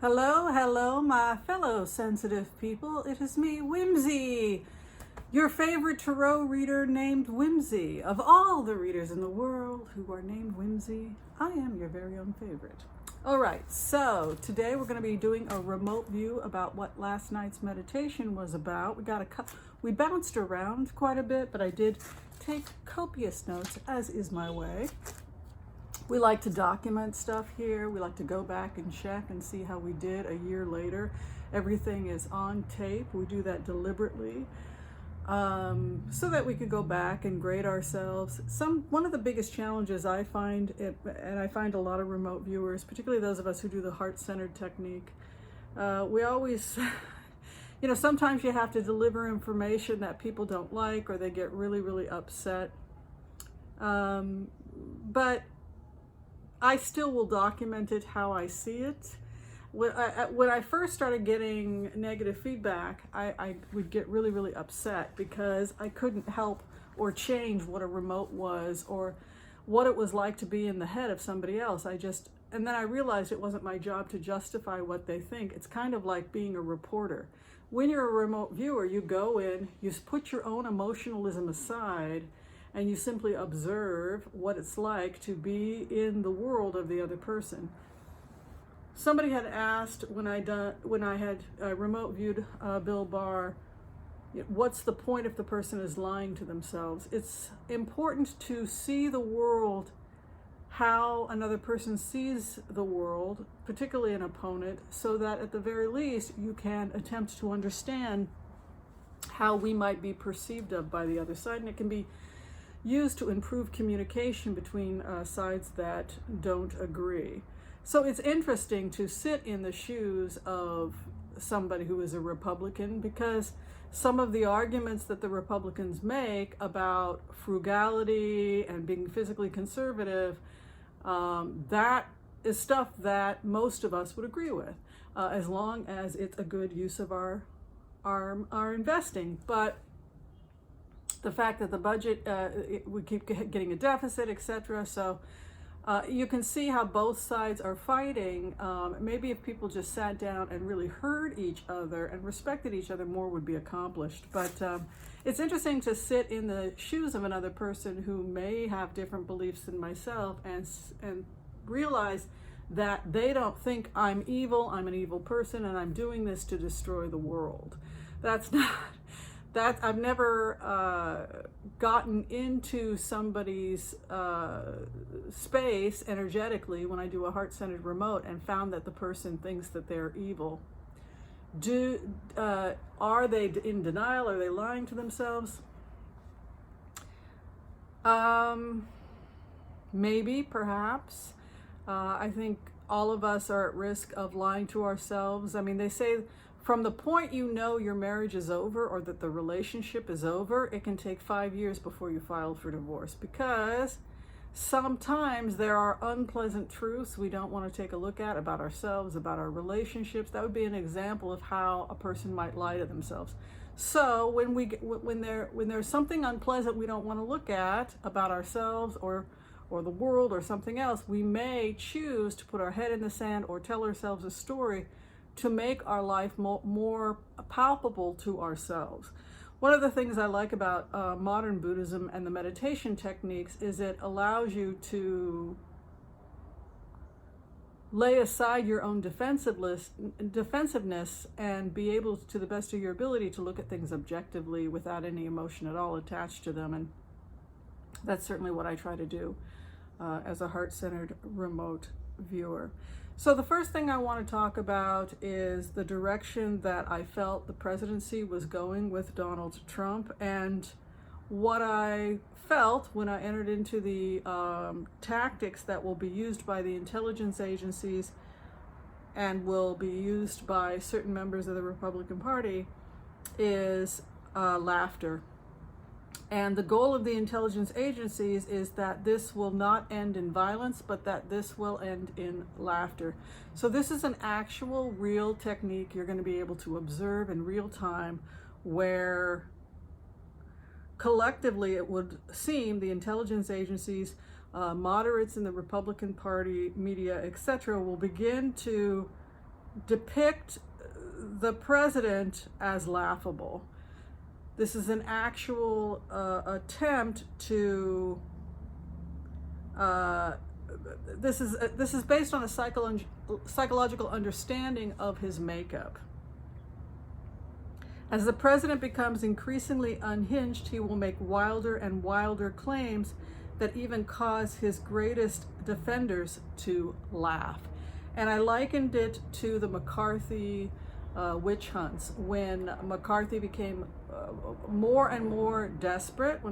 Hello, hello, my fellow sensitive people. It is me, Whimsy, your favorite tarot reader named Whimsy. Of all the readers in the world who are named Whimsy, I am your very own favorite. All right, so today we're going to be doing a remote view about what last night's meditation was about. We bounced around quite a bit, but I did take copious notes, as is my way. We like to document stuff here. We like to go back and check and see how we did a year later. Everything is on tape. We do that deliberately so that we could go back and grade ourselves. One of the biggest challenges I find, and I find a lot of remote viewers, particularly those of us who do the heart-centered technique, we always, sometimes you have to deliver information that people don't like or they get really, really upset. But I still will document it how I see it. When I first started getting negative feedback, I would get really, really upset because I couldn't help or change what a remote was or what it was like to be in the head of somebody else. And then I realized it wasn't my job to justify what they think. It's kind of like being a reporter. When you're a remote viewer, you go in, you put your own emotionalism aside, and you simply observe what it's like to be in the world of the other person. Somebody had asked when I had remote viewed Bill Barr, what's the point if the person is lying to themselves? It's important to see the world how another person sees the world, particularly an opponent, so that at the very least you can attempt to understand how we might be perceived of by the other side, and it can be used to improve communication between sides that don't agree. So it's interesting to sit in the shoes of somebody who is a Republican, because some of the arguments that the Republicans make about frugality and being physically conservative, that is stuff that most of us would agree with, as long as it's a good use of our investing. But the fact that the budget, we keep getting a deficit, etc. So you can see how both sides are fighting. Maybe if people just sat down and really heard each other and respected each other, more would be accomplished. But it's interesting to sit in the shoes of another person who may have different beliefs than myself and realize that they don't think I'm evil, I'm an evil person, and I'm doing this to destroy the world. I've never gotten into somebody's space energetically when I do a heart-centered remote and found that the person thinks that they're evil. Are they in denial? Are they lying to themselves? Maybe, perhaps. I think all of us are at risk of lying to ourselves. I mean, they say from the point you know your marriage is over or that the relationship is over, it can take 5 years before you file for divorce, because sometimes there are unpleasant truths we don't want to take a look at about ourselves, about our relationships. That would be an example of how a person might lie to themselves. So when there's something unpleasant we don't want to look at about ourselves or the world or something else, we may choose to put our head in the sand or tell ourselves a story to make our life more palpable to ourselves. One of the things I like about modern Buddhism and the meditation techniques is it allows you to lay aside your own defensiveness and be able, to the best of your ability, to look at things objectively without any emotion at all attached to them. And that's certainly what I try to do as a heart-centered remote viewer. So the first thing I want to talk about is the direction that I felt the presidency was going with Donald Trump, and what I felt when I entered into the tactics that will be used by the intelligence agencies and will be used by certain members of the Republican Party is laughter. And the goal of the intelligence agencies is that this will not end in violence, but that this will end in laughter. So this is an actual, real technique you're going to be able to observe in real time, where collectively it would seem the intelligence agencies, moderates in the Republican Party, media, etc., will begin to depict the president as laughable. This is an actual attempt to. This is based on a psychological understanding of his makeup. As the president becomes increasingly unhinged, he will make wilder and wilder claims that even cause his greatest defenders to laugh. And I likened it to the McCarthy witch hunts, when McCarthy became more and more desperate,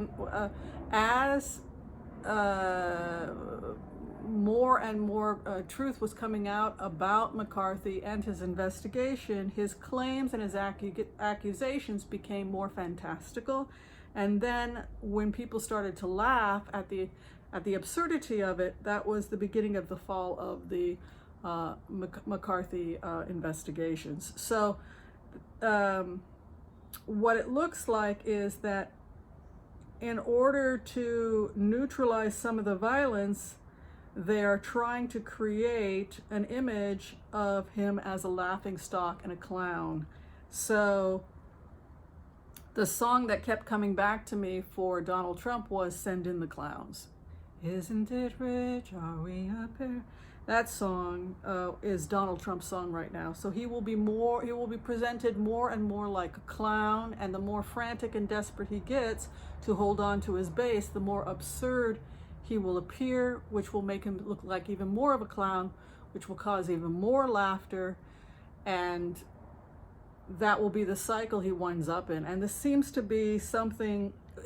as more and more truth was coming out about McCarthy and his investigation. His claims and his accusations became more fantastical. And then when people started to laugh at the absurdity of it, that was the beginning of the fall of the McCarthy investigations. So what it looks like is that in order to neutralize some of the violence, they are trying to create an image of him as a laughingstock and a clown. So the song that kept coming back to me for Donald Trump was "Send in the Clowns." Isn't it rich? Are we up here? That song is Donald Trump's song right now. So he will be presented more and more like a clown, and the more frantic and desperate he gets to hold on to his base, the more absurd he will appear, which will make him look like even more of a clown, which will cause even more laughter, and that will be the cycle he winds up in. And this seems to be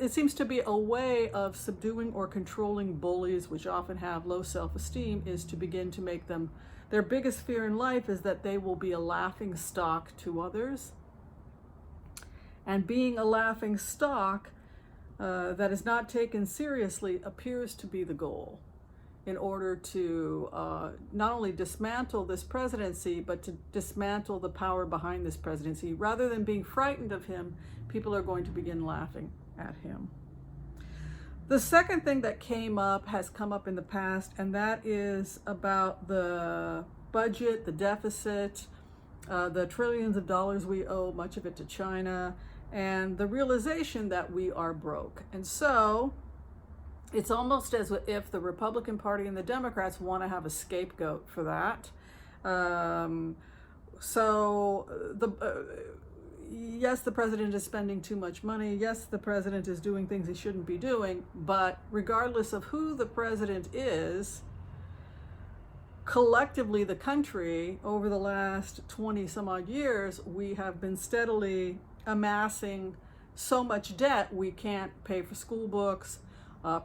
it seems to be a way of subduing or controlling bullies, which often have low self-esteem, is to begin to make them, their biggest fear in life is that they will be a laughing stock to others. And being a laughing stock that is not taken seriously appears to be the goal, in order to not only dismantle this presidency, but to dismantle the power behind this presidency. Rather than being frightened of him, people are going to begin laughing at him. The second thing that has come up in the past, and that is about the budget, the deficit, the trillions of dollars we owe, much of it to China, and the realization that we are broke. And so it's almost as if the Republican Party and the Democrats want to have a scapegoat for that. Yes, the president is spending too much money. Yes, the president is doing things he shouldn't be doing. But regardless of who the president is, collectively, the country, over the last 20 some odd years, we have been steadily amassing so much debt we can't pay for school books,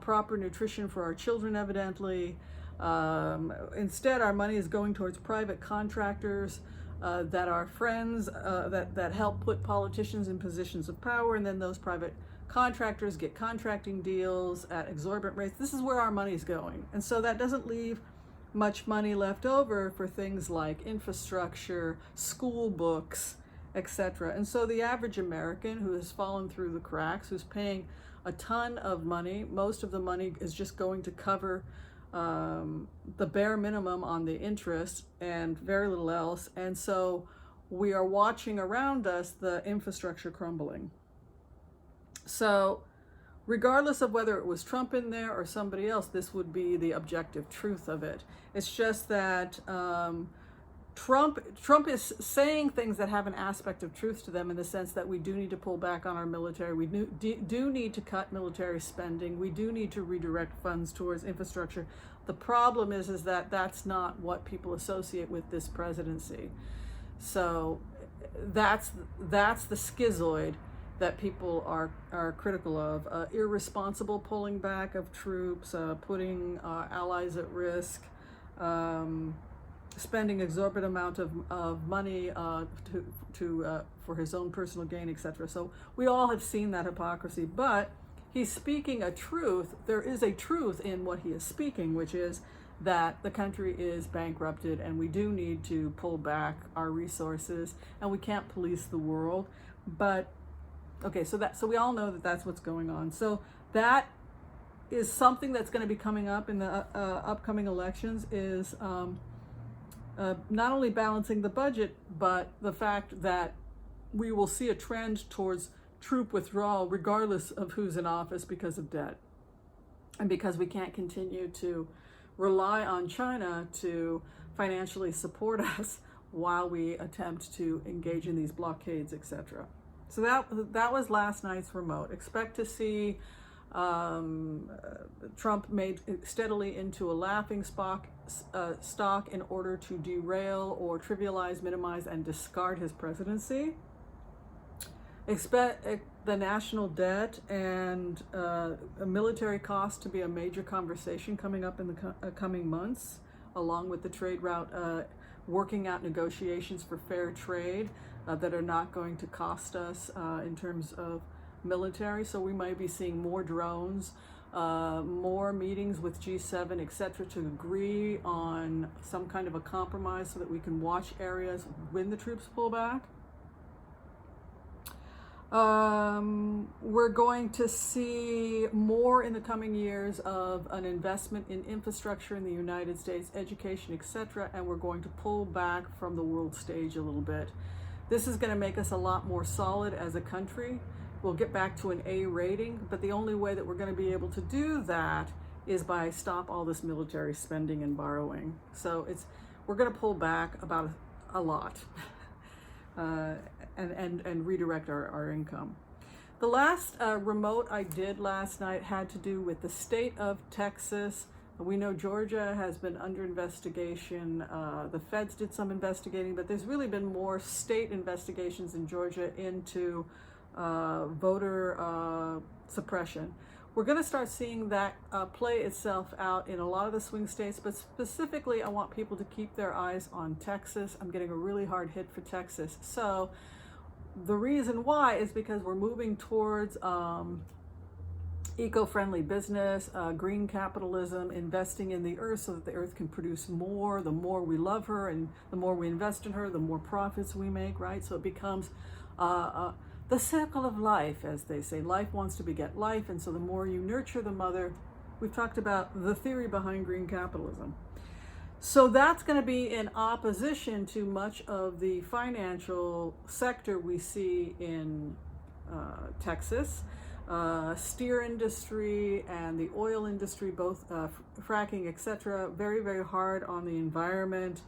proper nutrition for our children, evidently. Instead, our money is going towards private contractors that are friends, that help put politicians in positions of power, and then those private contractors get contracting deals at exorbitant rates. This is where our money is going. And so that doesn't leave much money left over for things like infrastructure, school books, etc. And so the average American who has fallen through the cracks, who's paying a ton of money, most of the money is just going to cover the bare minimum on the interest and very little else. And so we are watching around us the infrastructure crumbling. So regardless of whether it was Trump in there or somebody else, this would be the objective truth of it. It's just that Trump is saying things that have an aspect of truth to them, in the sense that we do need to pull back on our military. We do need to cut military spending. We do need to redirect funds towards infrastructure. The problem is that that's not what people associate with this presidency. So that's the schizoid that people are critical of. Irresponsible pulling back of troops, putting allies at risk, spending exorbitant amount of money for his own personal gain, etc. So we all have seen that hypocrisy, but he's speaking a truth. There is a truth in what he is speaking, which is that the country is bankrupted and we do need to pull back our resources, and we can't police the world. But okay, so we all know that that's what's going on. So that is something that's going to be coming up in the upcoming elections, is not only balancing the budget, but the fact that we will see a trend towards troop withdrawal regardless of who's in office because of debt. And because we can't continue to rely on China to financially support us while we attempt to engage in these blockades, etc. So that was last night's remote. Expect to see Trump made steadily into a laughing stock in order to derail or trivialize, minimize, and discard his presidency. Expect the national debt and a military cost to be a major conversation coming up in the coming months, along with the trade route, working out negotiations for fair trade that are not going to cost us in terms of military. So we might be seeing more drones, more meetings with G7, etc., to agree on some kind of a compromise so that we can watch areas when the troops pull back. We're going to see more in the coming years of an investment in infrastructure in the United States, education, etc., and we're going to pull back from the world stage a little bit. This is going to make us a lot more solid as a country. We'll get back to an A rating, but the only way that we're going to be able to do that is by stop all this military spending and borrowing. So we're going to pull back about a lot. And redirect our income. The last remote I did last night had to do with the state of Texas. We know Georgia has been under investigation. The feds did some investigating, but there's really been more state investigations in Georgia into voter suppression. We're going to start seeing that play itself out in a lot of the swing states, but specifically I want people to keep their eyes on Texas. I'm getting a really hard hit for Texas. So the reason why is because we're moving towards eco-friendly business, green capitalism, investing in the earth so that the earth can produce more. The more we love her and the more we invest in her, the more profits we make, right? So it becomes the circle of life, as they say. Life wants to beget life, and so the more you nurture the mother, we've talked about the theory behind green capitalism. So that's going to be in opposition to much of the financial sector we see in Texas. Steer industry and the oil industry, both fracking, etc., very, very hard on the environment,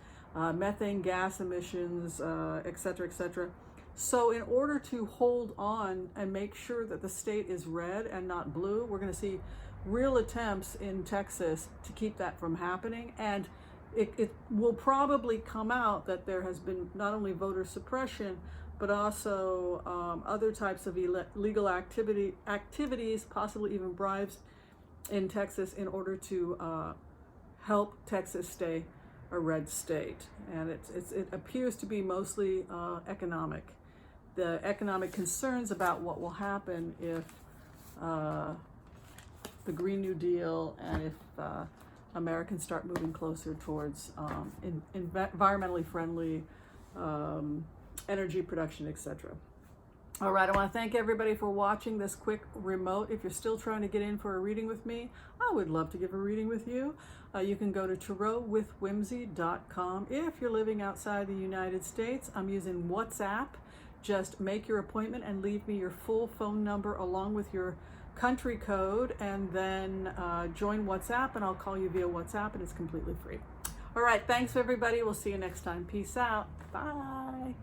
methane gas emissions, etc., etc. So in order to hold on and make sure that the state is red and not blue, we're going to see real attempts in Texas to keep that from happening. And it will probably come out that there has been not only voter suppression, but also other types of illegal activities, possibly even bribes in Texas in order to help Texas stay a red state. And it appears to be mostly economic. The economic concerns about what will happen if the Green New Deal and if Americans start moving closer towards environmentally friendly energy production, etc. All right, I want to thank everybody for watching this quick remote. If you're still trying to get in for a reading with me, I would love to give a reading with you. You can go to tarotwithwhimsy.com. If you're living outside the United States, I'm using WhatsApp. Just make your appointment and leave me your full phone number along with your country code, and then join WhatsApp, and I'll call you via WhatsApp, and it's completely free. All right, thanks everybody. We'll see you next time. Peace out. Bye.